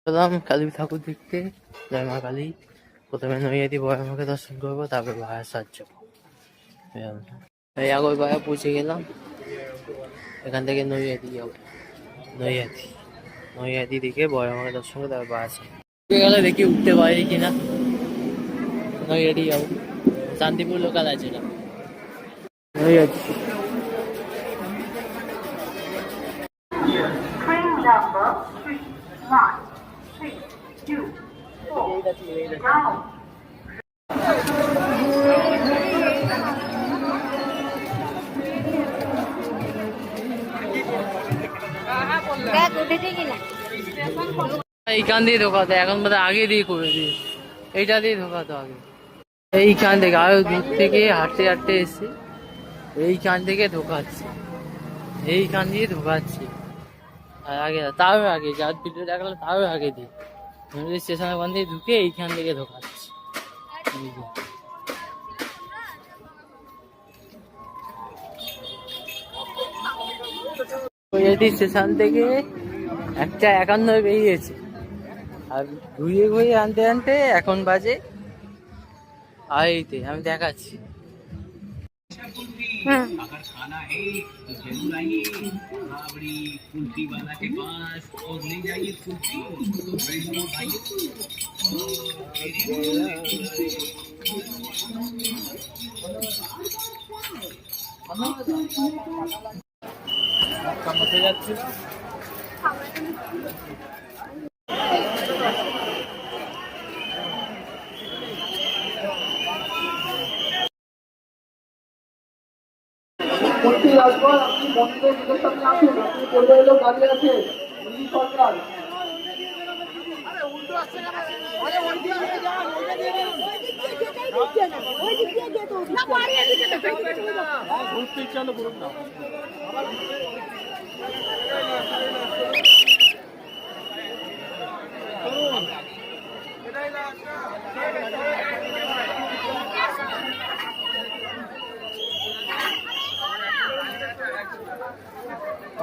গেলাম কালী ঠাকুর দেখতে, জয় মা কালী। প্রথমে নৈহাটি বড় মাকে দর্শন করবো, তারপর বারাসাত যাবো। এই আগর পাড়া পৌঁছে গেলাম, এখান থেকে নৈহাটি যাবো। নৈহাটি নৈহাটি দেখে বড় মাকে দর্শন করে তারপর বারাসাত গেলে দেখি উঠতে পারি কিনা। নৈহাটি যাবো, শান্তিপুর লোকাল আছে না নৈহাটি। Train number 3962 down. এইখান দিয়ে ঢোকাতো, এখন বোধ আগে দিয়ে করে দিয়ে এইটা দিয়ে ঢোকাতো আগে। এইখান থেকে আরো দূর থেকে হাঁটতে হাঁটতে এসে এইখান থেকে ঢোকাচ্ছে, এইখান দিয়ে ঢোকাচ্ছে। আর আগে তারও আগে যার ভিডিও দেখালো তারও আগে দিয়ে স্টেশনের ওখান থেকে ঢুকে এইখান থেকে ঢোকাচ্ছে। স্টেশন থেকে 1:51 বেরিয়েছে, আর ঘুরিয়ে ঘুরিয়ে আনতে আনতে এখন বাজে আড়াইটে। আমি দেখাচ্ছি। अगर खाना है तो जरूर आइए राबड़ी कुल्फी वाला के पास और ले जाइए कुल्फी तो वैष्णो भाई যাচ্ছে মন্ত্রী রাজভর আপনি মন্ত্রীদের নিজের সামনে আসুন, আপনি পরিবারের লোক দাঁড়িয়ে আছে মোদী সরকার।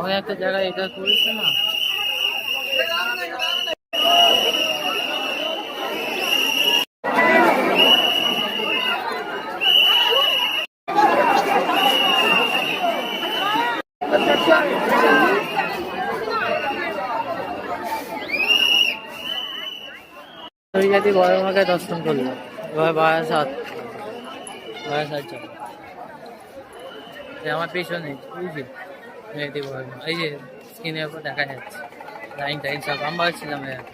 ওই একটা জায়গায় এটা করেছে না। নৈহাটি বড় মাকে দর্শন করলাম, এবার বারাসাত যাবো। আমার পেছনে বুঝলি নৈহাটি বড় মা, এই যে স্ক্রিনের উপর দেখা যাচ্ছে লাইন টাইন সব। আমরা ছিলাম